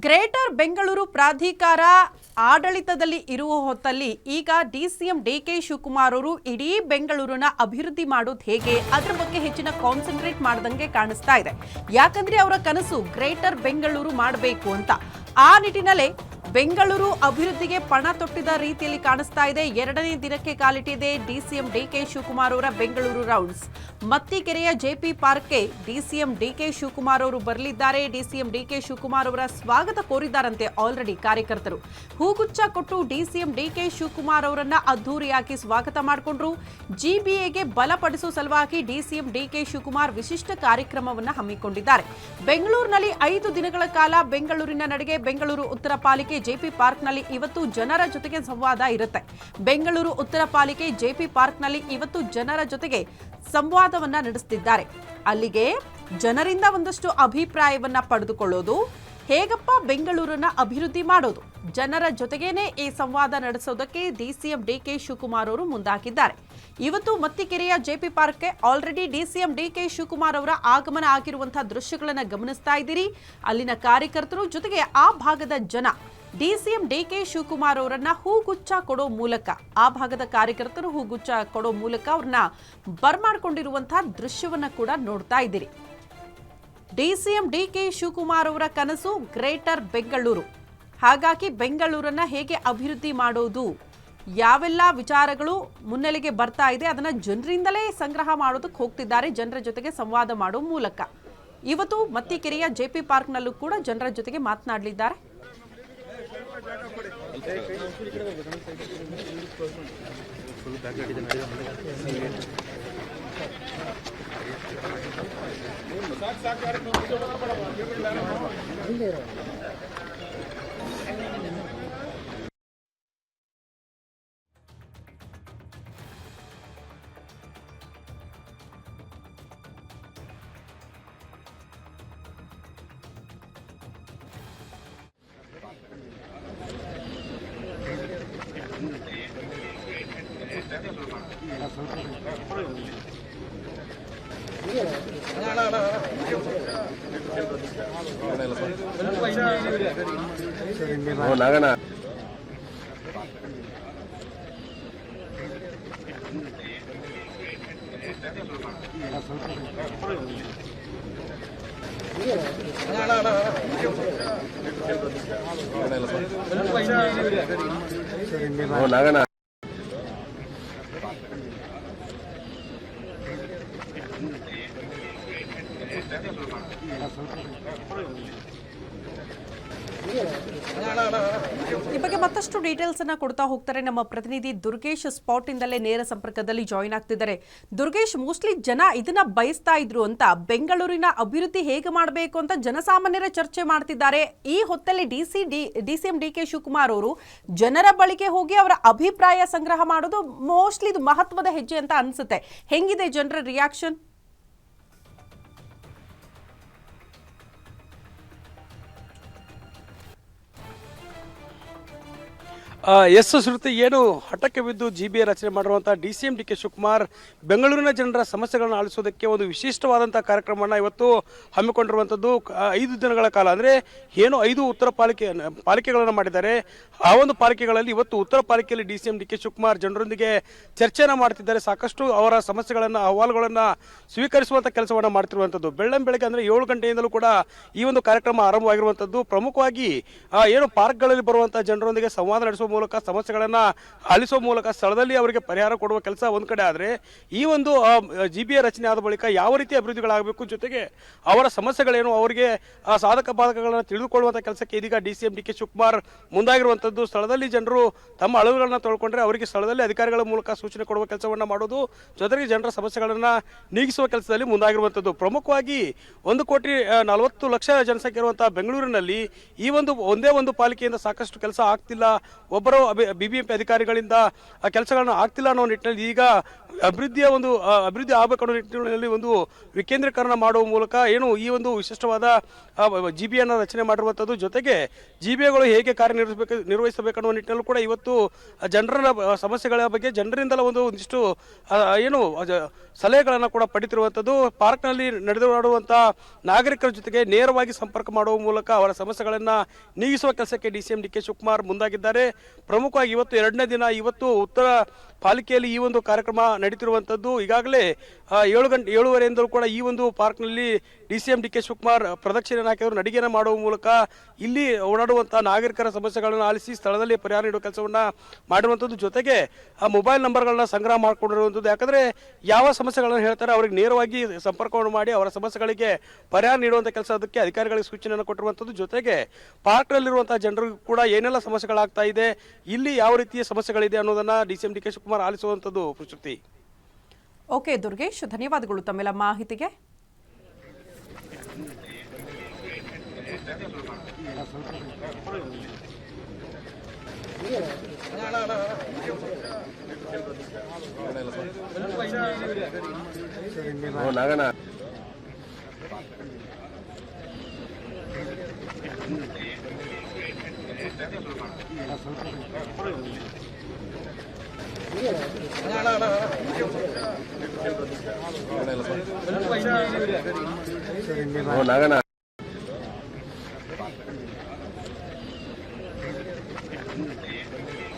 Greater Bengaluru ಪ್ರಾಧಿಕಾರ ಆಡಳಿತದಲ್ಲಿ ಇರುವ ಹೊತ್ತಲ್ಲಿ ಈಗ ಡಿಸಿಎಂ ಡಿಕೆ ಶಿವಕುಮಾರ್ ಅವರು ಇಡೀ ಬೆಂಗಳೂರನ್ನ ಅಭಿವೃದ್ಧಿ ಮಾಡೋದು ಹೇಗೆ ಅದರ ಬಗ್ಗೆ ಹೆಚ್ಚಿನ ಕಾನ್ಸಂಟ್ರೇಟ್ ಮಾಡದಂಗೆ ಕಾಣಿಸ್ತಾ ಇದೆ. ಯಾಕಂದ್ರೆ ಅವರ ಕನಸು ಗ್ರೇಟರ್ ಬೆಂಗಳೂರು ಮಾಡಬೇಕು ಅಂತ. ಆ ನಿಟ್ಟಿನಲ್ಲೇ ಬೆಂಗಳೂರು ಅಭಿವೃದ್ಧಿಗೆ ಪಣ ತೊಟ್ಟಿದ ರೀತಿಯಲ್ಲಿ ಕಾಣಿಸ್ತಾ ಇದೆ. ಎರಡನೇ ದಿನಕ್ಕೆ ಕಾಲಿಟ್ಟಿದೆ ಡಿಸಿಎಂ ಡಿಕೆ ಶಿವಕುಮಾರ್ ಅವರ ಬೆಂಗಳೂರು ರೌಂಡ್ಸ್. ಮತ್ತಿಕೆರೆಯ ಜೆಪಿ ಪಾರ್ಕ್ಗೆ ಡಿಸಿಎಂ ಡಿಕೆ ಶಿವಕುಮಾರ್ ಅವರು ಬರಲಿದ್ದಾರೆ. ಡಿಸಿಎಂ ಡಿಕೆ ಶಿವಕುಮಾರ್ ಅವರ ಸ್ವಾಗತ ಕೋರಿದ್ದಾರಂತೆ ಆಲ್ರೆಡಿ ಕಾರ್ಯಕರ್ತರು. ಹೂಗುಚ್ಚ ಕೊಟ್ಟು ಡಿಸಿಎಂ ಡಿಕೆ ಶಿವಕುಮಾರ್ ಅವರನ್ನ ಅದ್ದೂರಿಯಾಗಿ ಸ್ವಾಗತ ಮಾಡಿಕೊಂಡ್ರು. ಜಿಬಿಎಗೆ ಬಲಪಡಿಸುವ ಸಲುವಾಗಿ ಡಿಸಿಎಂ ಡಿಕೆ ಶಿವಕುಮಾರ್ ವಿಶಿಷ್ಟ ಕಾರ್ಯಕ್ರಮವನ್ನು ಹಮ್ಮಿಕೊಂಡಿದ್ದಾರೆ. ಬೆಂಗಳೂರಿನಲ್ಲಿ 5 ದಿನಗಳ ಕಾಲ ಬೆಂಗಳೂರಿನ ನಡಿಗೆ ಬೆಂಗಳೂರು ಉತ್ತರ ಪಾಲಿಕೆ ಜೆಪಿ ಪಾರ್ಕ್ನಲ್ಲಿ ಇವತ್ತು ಜನರ ಜೊತೆಗೆ ಸಂವಾದ ಇರುತ್ತೆ. ಬೆಂಗಳೂರು ಉತ್ತರ ಪಾಲಿಕೆ ಜೆಪಿ ಪಾರ್ಕ್ನಲ್ಲಿ ಇವತ್ತು ಜನರ ಜೊತೆಗೆ ಸಂವಾದವನ್ನ ನಡೆಸುತ್ತಿದ್ದಾರೆ. ಅಲ್ಲಿಗೆ ಜನರಿಂದ ಒಂದಷ್ಟು ಅಭಿಪ್ರಾಯವನ್ನ ಪಡೆದುಕೊಳ್ಳೋದು, ಹೇಗಪ್ಪ ಬೆಂಗಳೂರನ್ನ ಅಭಿವೃದ್ಧಿ ಮಾಡೋದು, ಜನರ ಜೊತೆಗೇನೆ ಈ ಸಂವಾದ ನಡೆಸೋದಕ್ಕೆ ಡಿಸಿಎಂ ಡಿಕೆ ಶಿವಕುಮಾರ್ ಅವರು ಮುಂದಾಗಿದ್ದಾರೆ. ಇವತ್ತು ಮತ್ತಿಕೆರೆಯ ಜೆಪಿ ಪಾರ್ಕ್ಗೆ ಆಲ್ರೆಡಿ ಡಿಸಿಎಂ ಡಿಕೆ ಶಿವಕುಮಾರ್ ಅವರ ಆಗಮನ ಆಗಿರುವಂತಹ ದೃಶ್ಯಗಳನ್ನು ಗಮನಿಸ್ತಾ ಇದ್ದೀರಿ. ಅಲ್ಲಿನ ಕಾರ್ಯಕರ್ತರು ಜೊತೆಗೆ ಆ ಭಾಗದ ಜನ ಡಿಸಿಎಂ ಡಿಕೆ ಶಿವಕುಮಾರ್ ಅವರನ್ನ ಹೂಗುಚ್ಚ ಕೊಡೋ ಮೂಲಕ, ಆ ಭಾಗದ ಕಾರ್ಯಕರ್ತರು ಹೂಗುಚ್ಚ ಕೊಡೋ ಮೂಲಕ ಅವ್ರನ್ನ ಬರ್ಮಾಡ್ಕೊಂಡಿರುವಂತಹ ದೃಶ್ಯವನ್ನ ಕೂಡ ನೋಡ್ತಾ ಇದ್ದೀರಿ. ಡಿಸಿಎಂ ಡಿಕೆ ಶಿವಕುಮಾರ್ ಅವರ ಕನಸು ಗ್ರೇಟರ್ ಬೆಂಗಳೂರು. ಹಾಗಾಗಿ ಬೆಂಗಳೂರನ್ನ ಹೇಗೆ ಅಭಿವೃದ್ಧಿ ಮಾಡೋದು, ಯಾವೆಲ್ಲ ವಿಚಾರಗಳು ಮುನ್ನೆಲೆಗೆ ಬರ್ತಾ ಇದೆ ಅದನ್ನ ಜನರಿಂದಲೇ ಸಂಗ್ರಹ ಮಾಡೋದಕ್ಕೆ ಹೋಗ್ತಿದ್ದಾರೆ, ಜನರ ಜೊತೆಗೆ ಸಂವಾದ ಮಾಡೋ ಮೂಲಕ. ಇವತ್ತು ಮತ್ತಿಕೆರೆಯ ಜೆಪಿ ಪಾರ್ಕ್ನಲ್ಲೂ ಕೂಡ ಜನರ ಜೊತೆಗೆ ಮಾತನಾಡಲಿದ್ದಾರೆ. ಈ ಬಗ್ಗೆ ಮತ್ತಷ್ಟು ಡೀಟೇಲ್ಸ್ ಅನ್ನ ಕೊಡ್ತಾ ಹೋಗ್ತಾರೆ ನಮ್ಮ ಪ್ರತಿನಿಧಿ ದುರ್ಗೇಶ್. ಸ್ಪಾಟ್ ಇಂದಲೇ ನೇರ ಸಂಪರ್ಕದಲ್ಲಿ ಜಾಯಿನ್ ಆಗ್ತಿದ್ದಾರೆ. ದುರ್ಗೇಶ್, ಮೋಸ್ಟ್ಲಿ ಜನ ಇದನ್ನ ಬಯಸ್ತಾ ಇದ್ರು ಅಂತ, ಬೆಂಗಳೂರಿನ ಅಭಿವೃದ್ಧಿ ಹೇಗೆ ಮಾಡಬೇಕು ಅಂತ ಜನಸಾಮಾನ್ಯರ ಚರ್ಚೆ ಮಾಡ್ತಿದ್ದಾರೆ. ಈ ಹೊತ್ತಲ್ಲಿ ಡಿಸಿಎಂ ಡಿಕೆ ಶಿವಕುಮಾರ್ ಅವರು ಜನರ ಬಳಿಗೆ ಹೋಗಿ ಅವರ ಅಭಿಪ್ರಾಯ ಸಂಗ್ರಹ ಮಾಡೋದು ಮೋಸ್ಟ್ಲಿ ಇದು ಮಹತ್ವದ ಹೆಜ್ಜೆ ಅಂತ ಅನ್ಸುತ್ತೆ. ಹೆಂಗಿದೆ ಜನರ ರಿಯಾಕ್ಷನ್? ಎಸ್ ಶ್ರುತಿ, ಏನು ಹಠಕ್ಕೆ ಬಿದ್ದು ಜಿಬಿಎ ರಚನೆ ಮಾಡಿರುವಂಥ ಡಿಸಿಎಂ ಡಿಕೆ ಶಿವಕುಮಾರ್ ಬೆಂಗಳೂರಿನ ಜನರ ಸಮಸ್ಯೆಗಳನ್ನು ಆಲಿಸೋದಕ್ಕೆ ಒಂದು ವಿಶಿಷ್ಟವಾದಂಥ ಕಾರ್ಯಕ್ರಮವನ್ನು ಇವತ್ತು ಹಮ್ಮಿಕೊಂಡಿರುವಂಥದ್ದು. 5 ದಿನಗಳ ಕಾಲ, ಅಂದರೆ ಏನು 5 ಉತ್ತರ ಪಾಲಿಕೆಗಳನ್ನು ಮಾಡಿದ್ದಾರೆ. ಆ ಒಂದು ಪಾಲಿಕೆಗಳಲ್ಲಿ ಇವತ್ತು ಉತ್ತರ ಪಾಲಿಕೆಯಲ್ಲಿ ಡಿಸಿಎಂ ಡಿಕೆ ಶಿವಕುಮಾರ್ ಜನರೊಂದಿಗೆ ಚರ್ಚೆಯನ್ನು ಮಾಡ್ತಿದ್ದಾರೆ. ಸಾಕಷ್ಟು ಅವರ ಸಮಸ್ಯೆಗಳನ್ನು, ಅಹವಾಲುಗಳನ್ನು ಸ್ವೀಕರಿಸುವಂಥ ಕೆಲಸವನ್ನು ಮಾಡ್ತಿರುವಂಥದ್ದು. ಬೆಳಗ್ಗೆ ಅಂದರೆ 7 ಗಂಟೆಯಿಂದಲೂ ಕೂಡ ಈ ಒಂದು ಕಾರ್ಯಕ್ರಮ ಆರಂಭವಾಗಿರುವಂಥದ್ದು. ಪ್ರಮುಖವಾಗಿ ಏನು ಪಾರ್ಕ್ಗಳಲ್ಲಿ ಬರುವಂಥ ಜನರೊಂದಿಗೆ ಸಂವಾದ ನಡೆಸುವ ಮೂಲಕ, ಸಮಸ್ಯೆಗಳನ್ನು ಆಲಿಸುವ ಮೂಲಕ ಸ್ಥಳದಲ್ಲಿ ಅವರಿಗೆ ಪರಿಹಾರ ಕೊಡುವ ಕೆಲಸ ಒಂದು ಕಡೆ ಆದರೆ, ಈ ಒಂದು ಜಿಬಿಎ ರಚನೆ ಆದ ಬಳಿಕ ಯಾವ ರೀತಿ ಅಭಿವೃದ್ಧಿಗಳಾಗಬೇಕು, ಜೊತೆಗೆ ಅವರ ಸಮಸ್ಯೆಗಳೇನು, ಅವರಿಗೆ ಸಾಧಕ ಬಾಧಕಗಳನ್ನು ತಿಳಿದುಕೊಳ್ಳುವಂಥ ಕೆಲಸಕ್ಕೆ ಇದೀಗ ಡಿಸಿಎಂ ಡಿಕೆ ಶಿವಕುಮಾರ್ ಮುಂದಾಗಿರುವಂಥದ್ದು. ಸ್ಥಳದಲ್ಲಿ ಜನರು ತಮ್ಮ ಅಳವುಗಳನ್ನು ತೊಳ್ಕೊಂಡ್ರೆ ಅವರಿಗೆ ಸ್ಥಳದಲ್ಲಿ ಅಧಿಕಾರಿಗಳ ಮೂಲಕ ಸೂಚನೆ ಕೊಡುವ ಕೆಲಸವನ್ನು ಮಾಡೋದು, ಜೊತೆಗೆ ಜನರ ಸಮಸ್ಯೆಗಳನ್ನು ನೀಗಿಸುವ ಕೆಲಸದಲ್ಲಿ ಮುಂದಾಗಿರುವಂಥದ್ದು. ಪ್ರಮುಖವಾಗಿ 1,40,00,000 ಜನಸಂಖ್ಯೆ ಇರುವಂತಹ ಬೆಂಗಳೂರಿನಲ್ಲಿ ಈ ಒಂದೇ ಒಂದು ಪಾಲಿಕೆಯಿಂದ ಸಾಕಷ್ಟು ಕೆಲಸ ಆಗ್ತಿಲ್ಲ. ಒಬ್ಬ ಒಬ್ಬರು BBMP ಅಧಿಕಾರಿಗಳಿಂದ ಆ ಕೆಲಸಗಳನ್ನ ಆಗ್ತಿಲ್ಲ ಅನ್ನೋ ನಿಟ್ಟಿನಲ್ಲಿ ಈಗ ಅಭಿವೃದ್ಧಿ ಆಗಬೇಕು ಅನ್ನೋ ನಿಟ್ಟಿನಲ್ಲಿ ಒಂದು ವಿಕೇಂದ್ರೀಕರಣ ಮಾಡುವ ಮೂಲಕ ಏನು ಈ ಒಂದು ವಿಶಿಷ್ಟವಾದ GBA ರಚನೆ ಮಾಡಿರುವಂಥದ್ದು. ಜೊತೆಗೆ GBAಗಳು ಹೇಗೆ ನಿರ್ವಹಿಸಬೇಕನ್ನುವ ನಿಟ್ಟಿನಲ್ಲೂ ಕೂಡ ಇವತ್ತು ಜನರ ಸಮಸ್ಯೆಗಳ ಬಗ್ಗೆ ಜನರಿಂದಲೇ ಒಂದಿಷ್ಟು ಏನು ಸಲಹೆಗಳನ್ನು ಕೂಡ ಪಡೆದಿರುವಂಥದ್ದು. ಪಾರ್ಕ್ನಲ್ಲಿ ನಡೆದಾಡುವಂಥ ನಾಗರಿಕರ ಜೊತೆಗೆ ನೇರವಾಗಿ ಸಂಪರ್ಕ ಮಾಡುವ ಮೂಲಕ ಅವರ ಸಮಸ್ಯೆಗಳನ್ನು ನೀಗಿಸುವ ಕೆಲಸಕ್ಕೆ DCM DK ಶಿವಕುಮಾರ್ ಮುಂದಾಗಿದ್ದಾರೆ. ಪ್ರಮುಖವಾಗಿ ಇವತ್ತು 2ನೇ ದಿನ ಇವತ್ತು ಉತ್ತರ ಪಾಲಿಕೆಯಲ್ಲಿ ಈ ಒಂದು ಕಾರ್ಯಕ್ರಮ ನಡೀತಿರುವಂಥದ್ದು. ಈಗಾಗಲೇ 7:30 ಕೂಡ ಈ ಒಂದು ಪಾರ್ಕ್ನಲ್ಲಿ DCM DK ಶಿವಕುಮಾರ್ ಪ್ರದಕ್ಷಿಣೆ ಹಾಕಿದ್ರು, ನಡಿಗೆಯನ್ನು ಮಾಡುವ ಮೂಲಕ ಇಲ್ಲಿ ಓಡಾಡುವಂಥ ನಾಗರಿಕರ ಸಮಸ್ಯೆಗಳನ್ನು ಆಲಿಸಿ ಸ್ಥಳದಲ್ಲಿ ಪರಿಹಾರ ನೀಡುವ ಕೆಲಸವನ್ನು ಮಾಡಿರುವಂಥದ್ದು. ಜೊತೆಗೆ ಆ ಮೊಬೈಲ್ ನಂಬರ್ಗಳನ್ನ ಸಂಗ್ರಹ ಮಾಡಿಕೊಂಡಿರುವಂಥದ್ದು. ಯಾಕಂದರೆ ಯಾವ ಸಮಸ್ಯೆಗಳನ್ನು ಹೇಳ್ತಾರೆ ಅವರಿಗೆ ನೇರವಾಗಿ ಸಂಪರ್ಕವನ್ನು ಮಾಡಿ ಅವರ ಸಮಸ್ಯೆಗಳಿಗೆ ಪರಿಹಾರ ನೀಡುವಂಥ ಕೆಲಸ ಅದಕ್ಕೆ ಅಧಿಕಾರಿಗಳಿಗೆ ಸೂಚನೆಯನ್ನು ಕೊಟ್ಟಿರುವಂಥದ್ದು. ಜೊತೆಗೆ ಪಾರ್ಕ್ನಲ್ಲಿರುವಂಥ ಜನರಿಗೂ ಕೂಡ ಏನೆಲ್ಲ ಸಮಸ್ಯೆಗಳಾಗ್ತಾ ಇದೆ, ಇಲ್ಲಿ ಯಾವ ರೀತಿಯ ಸಮಸ್ಯೆಗಳಿದೆ ಅನ್ನೋದನ್ನು DCM DK ಶಿವಕುಮಾರ್ ಆಲಿಸುವಂಥದ್ದು. ಪ್ರಶಸ್ತಿ. ಓಕೆ ದುರ್ಗೇಶ್, ಧನ್ಯವಾದಗಳು ತಮ್ಮೆಲ್ಲ ಮಾಹಿತಿಗೆ.